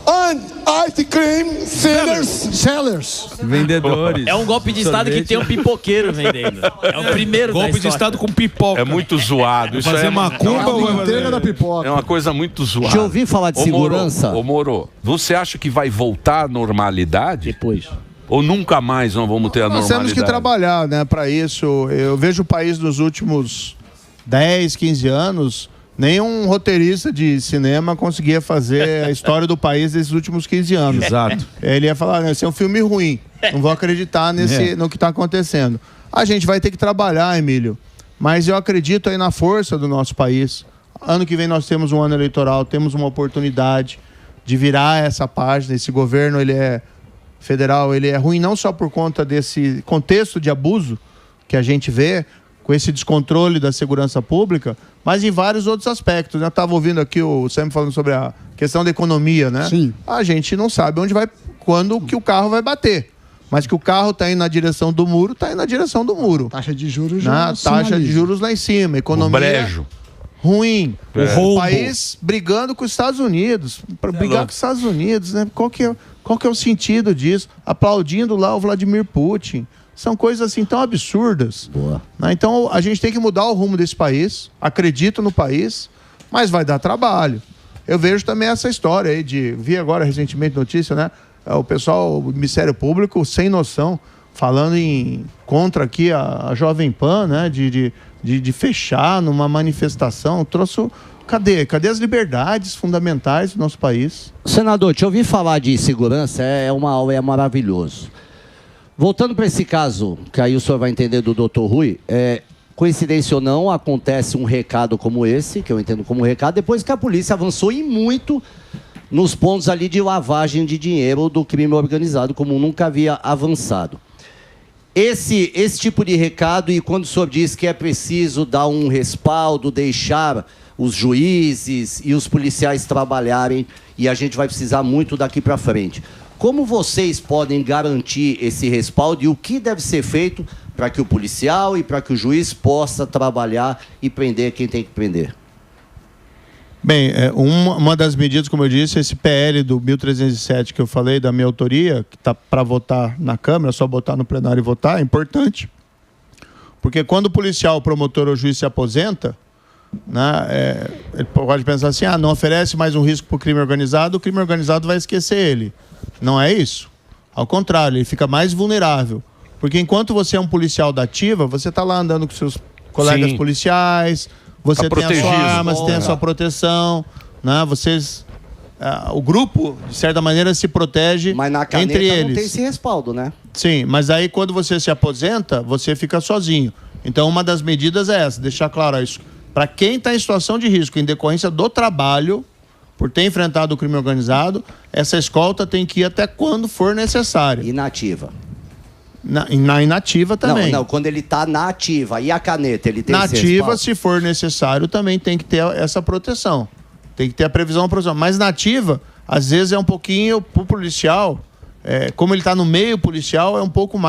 and ice cream sellers. Vendedores. É um golpe de Estado que tem um pipoqueiro vendendo. É o primeiro golpe de Estado com pipoca. É muito zoado. Isso fazer macumba ou inteira da pipoca. É uma coisa muito zoada. Deixa eu ouvir falar de segurança. Ô Moro, você acha que vai voltar à normalidade? Depois. Ou nunca mais não vamos ter a normalidade? Nós temos que trabalhar, né, para isso. Eu vejo o país nos últimos 10, 15 anos, nenhum roteirista de cinema conseguia fazer a história do país desses últimos 15 anos. Exato. Ele ia falar, esse é um filme ruim, não vou acreditar no que está acontecendo. A gente vai ter que trabalhar, Emílio, mas eu acredito aí na força do nosso país. Ano que vem nós temos um ano eleitoral, temos uma oportunidade de virar essa página. Esse governo, ele é federal, ele é ruim não só por conta desse contexto de abuso que a gente vê, com esse descontrole da segurança pública, mas em vários outros aspectos. Eu estava ouvindo aqui o Sam falando sobre a questão da economia, né? Sim. A gente não sabe quando que o carro vai bater. Mas que o carro está indo na direção do muro, está indo na direção do muro. Taxa de juros já taxa de juros lá em cima. Economia o brejo. Ruim. O país brigando com os Estados Unidos. Para brigar com os Estados Unidos, né? Qual que é o sentido disso? Aplaudindo lá o Vladimir Putin. São coisas assim tão absurdas. Boa. Então a gente tem que mudar o rumo desse país. Acredito no país, mas vai dar trabalho. Eu vejo também essa história aí vi agora recentemente notícia, né? O pessoal, o Ministério Público, sem noção, falando contra aqui a Jovem Pan, né? De fechar numa manifestação. Cadê as liberdades fundamentais do nosso país? Senador, te ouvir falar de segurança é maravilhoso. Voltando para esse caso, que aí o senhor vai entender do Dr. Rui, coincidência ou não, acontece um recado como esse, que eu entendo como recado, depois que a polícia avançou e muito nos pontos ali de lavagem de dinheiro do crime organizado, como nunca havia avançado. Esse tipo de recado, e quando o senhor diz que é preciso dar um respaldo, deixar os juízes e os policiais trabalharem, e a gente vai precisar muito daqui para frente. Como vocês podem garantir esse respaldo e o que deve ser feito para que o policial e para que o juiz possa trabalhar e prender quem tem que prender? Bem, uma das medidas, como eu disse, esse PL do 1307 que eu falei, da minha autoria, que está para votar na Câmara, só botar no plenário e votar, é importante. Porque quando o policial, o promotor ou o juiz se aposenta, né, ele pode pensar assim, não oferece mais um risco para o crime organizado vai esquecer ele. Não é isso. Ao contrário, ele fica mais vulnerável. Porque enquanto você é um policial da ativa, você está lá andando com seus colegas policiais, você tem a sua arma, você tem a sua proteção, né? O grupo, de certa maneira, se protege mas na caneta entre eles. Não tem esse respaldo, né? Sim, mas aí quando você se aposenta, você fica sozinho. Então uma das medidas é essa, deixar claro isso. Para quem está em situação de risco em decorrência do trabalho, por ter enfrentado o crime organizado, essa escolta tem que ir até quando for necessário. Inativa. Na inativa também. Não, quando ele está na ativa. E a caneta, ele tem na ativa, se for necessário, também tem que ter essa proteção. Tem que ter a previsão profissional. Mas na ativa, às vezes é um pouquinho, pro policial, como ele está no meio policial, é um pouco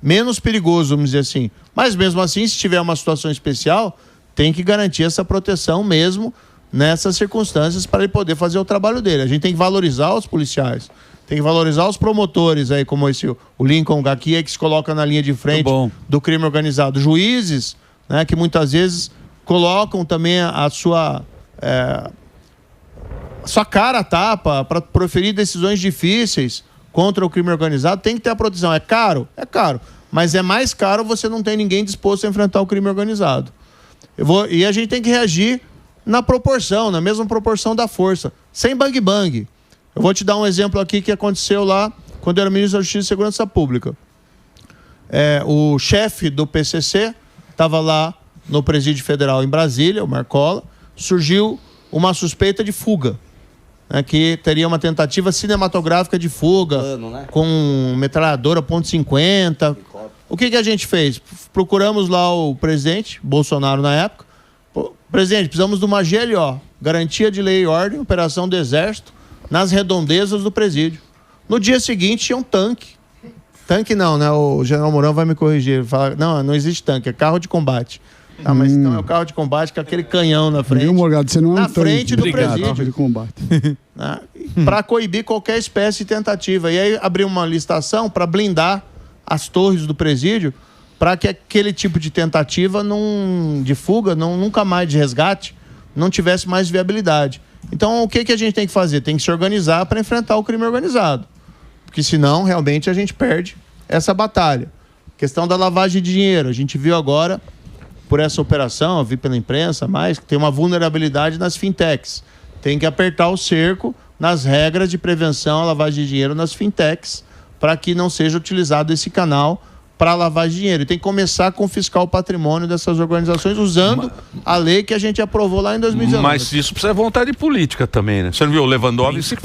menos perigoso, vamos dizer assim. Mas mesmo assim, se tiver uma situação especial, tem que garantir essa proteção mesmo nessas circunstâncias para ele poder fazer o trabalho dele. A gente tem que valorizar os policiais, tem que valorizar os promotores aí, como o Lincoln Gakia, que se coloca na linha de frente do crime organizado. Juízes, né, que muitas vezes colocam também a sua cara a tapa para proferir decisões difíceis contra o crime organizado. Tem que ter a proteção. É caro? É caro. Mas é mais caro você não ter ninguém disposto a enfrentar o crime organizado. E a gente tem que reagir na mesma proporção da força, sem bang-bang. Eu vou te dar um exemplo aqui que aconteceu lá quando eu era ministro da Justiça e Segurança Pública. O chefe do PCC estava lá no Presídio Federal em Brasília, o Marcola, surgiu uma suspeita de fuga, né, que teria uma tentativa cinematográfica de fuga, com metralhadora .50. O que a gente fez? Procuramos lá o presidente, Bolsonaro na época. Presidente, precisamos de uma GLO, Garantia de Lei e Ordem, Operação do Exército, nas redondezas do presídio. No dia seguinte tinha um tanque. Tanque não, né? O general Mourão vai me corrigir. Fala, não existe tanque, é carro de combate. Ah, mas então é o carro de combate com aquele canhão na frente. Viu, Morgado? Você não é um na frente do presídio. Carro de combate. Para coibir qualquer espécie de tentativa. E aí abriu uma licitação para blindar as torres do presídio para que aquele tipo de tentativa de fuga, nunca mais de resgate, não tivesse mais viabilidade. Então, o que a gente tem que fazer? Tem que se organizar para enfrentar o crime organizado. Porque senão, realmente, a gente perde essa batalha. Questão da lavagem de dinheiro. A gente viu agora, por essa operação, eu vi pela imprensa, que tem uma vulnerabilidade nas fintechs. Tem que apertar o cerco nas regras de prevenção à lavagem de dinheiro nas fintechs, para que não seja utilizado esse canal para lavagem de dinheiro. E tem que começar a confiscar o patrimônio dessas organizações usando a lei que a gente aprovou lá em 2019. Mas isso precisa de vontade política também, né? Você não viu? O Lewandowski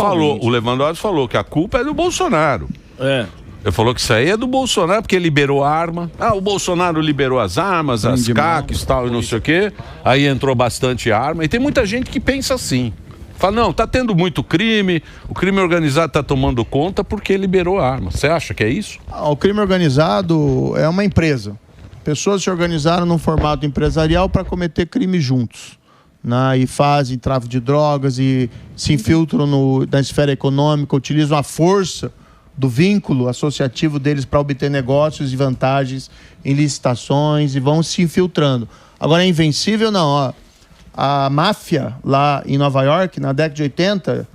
falou que a culpa é do Bolsonaro. Ele falou que isso aí é do Bolsonaro, porque liberou a arma. O Bolsonaro liberou as armas, as CACs e tal, e não sei o quê. Aí entrou bastante arma. E tem muita gente que pensa assim. Fala, não, tá tendo muito crime, o crime organizado tá tomando conta porque liberou a arma. Você acha que é isso? O crime organizado é uma empresa. Pessoas se organizaram num formato empresarial para cometer crime juntos. Né? E fazem tráfico de drogas e se infiltram na esfera econômica, utilizam a força do vínculo associativo deles para obter negócios e vantagens em licitações e vão se infiltrando. Agora, é invencível não, ó. A máfia lá em Nova York, na década de 80,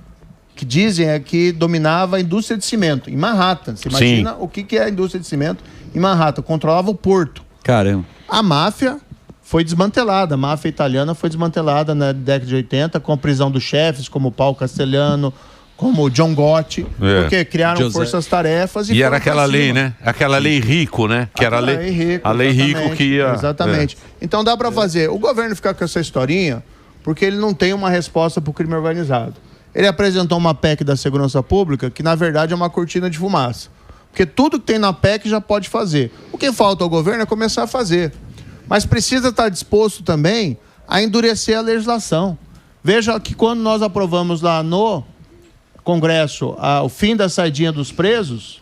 que dizem é que dominava a indústria de cimento, em Manhattan. Você imagina o que é a indústria de cimento em Manhattan? Controlava o porto. Caramba. A máfia foi desmantelada, a máfia italiana foi desmantelada na década de 80, com a prisão dos chefes, como Paulo Castellano, como John Gotti, porque criaram forças-tarefas e era aquela lei, né? Aquela lei Rico, né? Que era a lei Rico que ia... Exatamente. Então dá para fazer. O governo fica com essa historinha porque ele não tem uma resposta para o crime organizado. Ele apresentou uma PEC da segurança pública que, na verdade, é uma cortina de fumaça. Porque tudo que tem na PEC já pode fazer. O que falta ao governo é começar a fazer. Mas precisa estar disposto também a endurecer a legislação. Veja que quando nós aprovamos lá no Congresso o fim da saidinha dos presos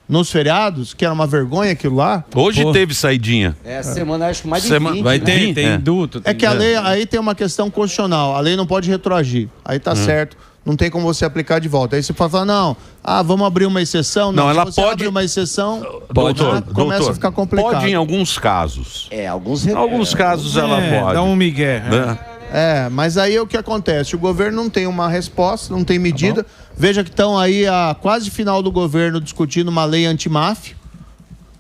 nos feriados, que era uma vergonha aquilo lá. Hoje teve saidinha. Semana acho que mais de 20. Vai ter, tem induto. É que a lei, aí tem uma questão constitucional, a lei não pode retroagir. Aí tá certo, não tem como você aplicar de volta. Aí você pode falar, não, vamos abrir uma exceção. Não, ela pode abrir uma exceção, começa a ficar complicado. Pode em alguns casos. Alguns casos ela pode. Dá um migué. Mas aí o que acontece? O governo não tem uma resposta, não tem medida. Veja que estão aí a quase final do governo discutindo uma lei antimáfia,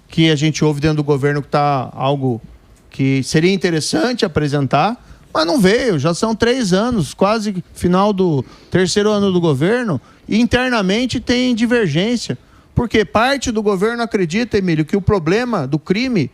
que a gente ouve dentro do governo que está algo que seria interessante apresentar, mas não veio. Já são 3 anos, quase final do 3º ano do governo, e internamente tem divergência. Porque parte do governo acredita, Emílio, que o problema do crime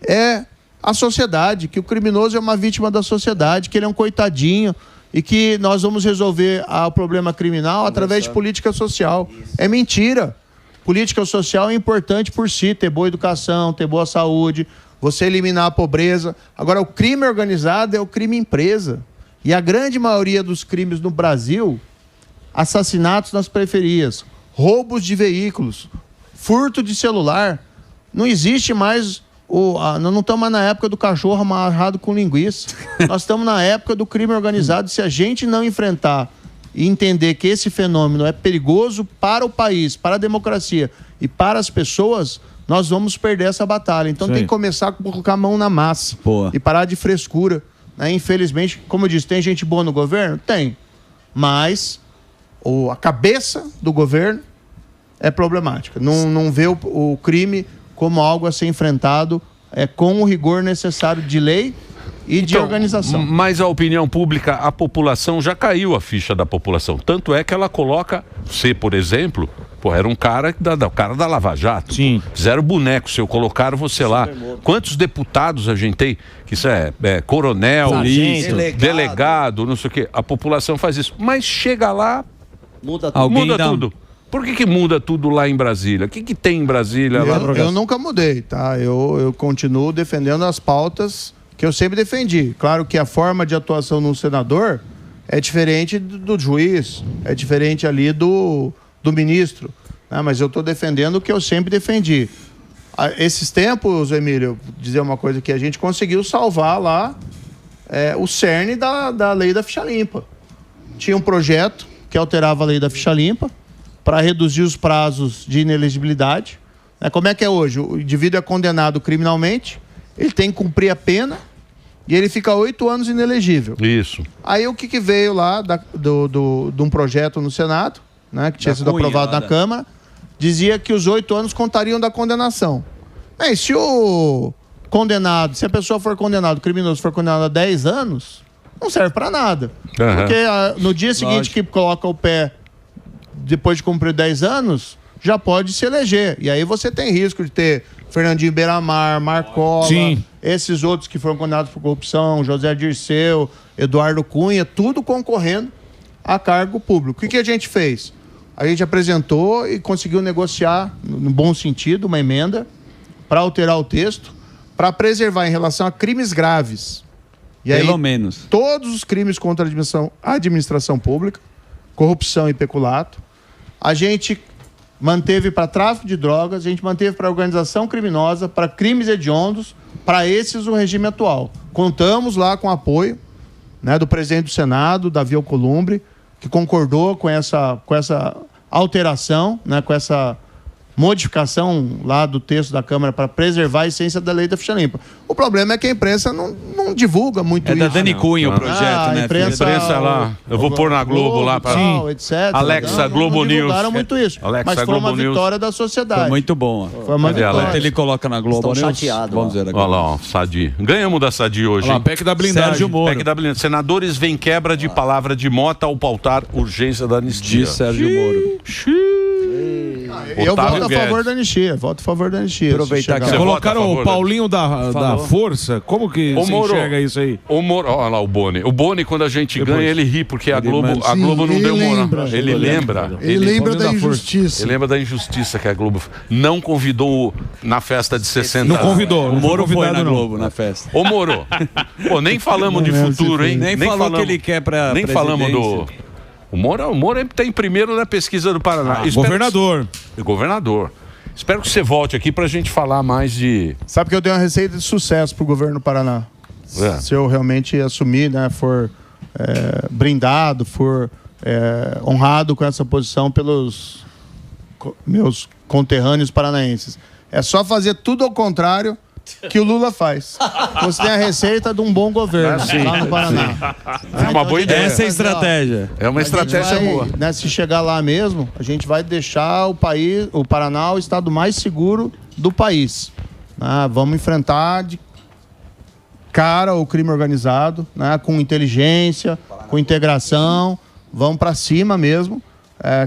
é a sociedade, que o criminoso é uma vítima da sociedade, que ele é um coitadinho e que nós vamos resolver o problema criminal através de política social. É mentira. Política social é importante por si, ter boa educação, ter boa saúde, você eliminar a pobreza. Agora, o crime organizado é o crime empresa. E a grande maioria dos crimes no Brasil, assassinatos nas periferias, roubos de veículos, furto de celular, não existe mais... Nós não estamos na época do cachorro amarrado com linguiça. Nós estamos na época do crime organizado. Se a gente não enfrentar e entender que esse fenômeno é perigoso para o país, para a democracia e para as pessoas, nós vamos perder essa batalha. Então tem que começar a colocar a mão na massa e parar de frescura. Né? Infelizmente, como eu disse, tem gente boa no governo? Tem. Mas a cabeça do governo é problemática. Não vê o crime como algo a ser enfrentado com o rigor necessário de lei e de organização. Mas a opinião pública, a população já caiu a ficha da população. Tanto é que ela coloca, você, por exemplo, era um cara cara da Lava Jato. Sim. Fizeram boneco seu, colocaram você lá. Quantos deputados a gente tem? Que isso é coronel, delegado, não sei o quê. A população faz isso. Mas chega lá, muda tudo. Por que muda tudo lá em Brasília? O que tem em Brasília? Eu nunca mudei, tá? Eu continuo defendendo as pautas que eu sempre defendi. Claro que a forma de atuação no senador é diferente do juiz, é diferente ali do ministro, né? Mas eu estou defendendo o que eu sempre defendi. Esses tempos, Emílio, vou dizer uma coisa que a gente conseguiu salvar lá o cerne da lei da ficha limpa. Tinha um projeto que alterava a lei da ficha limpa para reduzir os prazos de inelegibilidade. Como é que é hoje? O indivíduo é condenado criminalmente, ele tem que cumprir a pena e ele fica 8 anos inelegível. Isso. Aí o que veio lá de um projeto no Senado, né, que tinha sido aprovado na Câmara, dizia que os 8 anos contariam da condenação. Bem, se a pessoa for condenado, o criminoso for condenado a 10 anos, não serve para nada. Uhum. Porque no dia seguinte que coloca o pé, depois de cumprir 10 anos, já pode se eleger. E aí você tem risco de ter Fernandinho Beiramar, Marcola, esses outros que foram condenados por corrupção, José Dirceu, Eduardo Cunha, tudo concorrendo a cargo público. O que a gente fez? A gente apresentou e conseguiu negociar, no bom sentido, uma emenda para alterar o texto, para preservar em relação a crimes graves. E Pelo aí, menos. Todos os crimes contra a administração pública, corrupção e peculato, a gente manteve para tráfico de drogas, a gente manteve para organização criminosa, para crimes hediondos, para esses o regime atual. Contamos lá com o apoio, né, do presidente do Senado, Davi Alcolumbre, que concordou com essa alteração, né, com essa modificação lá do texto da Câmara para preservar a essência da lei da ficha limpa. O problema é que a imprensa não divulga muito isso. É da Dani Cunha o projeto, né? A imprensa lá, eu vou pôr na Globo lá para etc. Alexa Globo News. Divulgaram muito isso. Alexa, mas foi uma vitória da sociedade. Foi muito bom. Foi uma vitória. Ele coloca na Globo Estão News. chateados. Vamos ver Olha agora. lá, Sadi. Ganhamos da Sadi hoje. Olha lá, PEC da blindagem. Sérgio Moro. PEC da blindagem. Senadores veem quebra de palavra de Mota ao pautar urgência da anistia. De Sérgio Moro. Eu voto a favor da anistia. Voto a favor da anistia. Aproveitar que Você Colocaram vota a favor, o Paulinho da Força. Como que você enxerga isso aí? O Moro, olha lá o Boni. O Boni, quando a gente ganha, ele ri, porque a Globo não deu moral. Ele lembra. Ele lembra da injustiça. Ele lembra da injustiça que a Globo não convidou na festa de 60 anos. Não convidou. O Moro foi na não. Globo, na festa. Ô Moro, pô, nem falamos de futuro, hein? Nem falou que ele quer pra Nem falamos do... O Moro está em primeiro na pesquisa do Paraná. Governador. Espero que você volte aqui para a gente falar mais de... Sabe que eu tenho uma receita de sucesso para o governo do Paraná. Se eu realmente assumir, né, for brindado, for honrado com essa posição pelos meus conterrâneos paranaenses. É só fazer tudo ao contrário que o Lula faz. Você tem a receita de um bom governo lá no Paraná. É uma boa ideia. Essa é a estratégia. É uma estratégia boa. Né, se chegar lá mesmo, a gente vai deixar o Paraná o estado mais seguro do país. Vamos enfrentar de cara o crime organizado, né, com inteligência, com integração. Vamos para cima mesmo,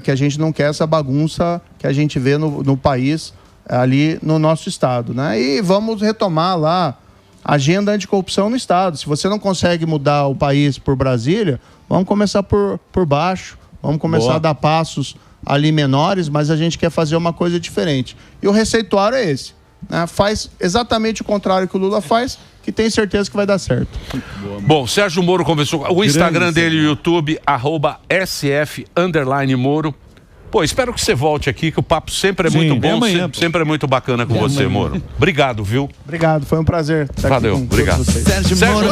que a gente não quer essa bagunça que a gente vê no país, ali no nosso estado, né? E vamos retomar lá a agenda anticorrupção no estado. Se você não consegue mudar o país por Brasília, vamos começar por baixo, vamos começar a dar passos ali menores, mas a gente quer fazer uma coisa diferente. E o receituário é esse, né? Faz exatamente o contrário que o Lula faz, que tem certeza que vai dar certo. Bom, Sérgio Moro conversou. O Instagram dele, o YouTube, @SF_Moro. Pô, espero que você volte aqui, que o papo sempre é muito bom, sempre é muito bacana com você, Moro. Obrigado, viu? Obrigado, foi um prazer estar aqui com obrigado. todos vocês. Sérgio Moro.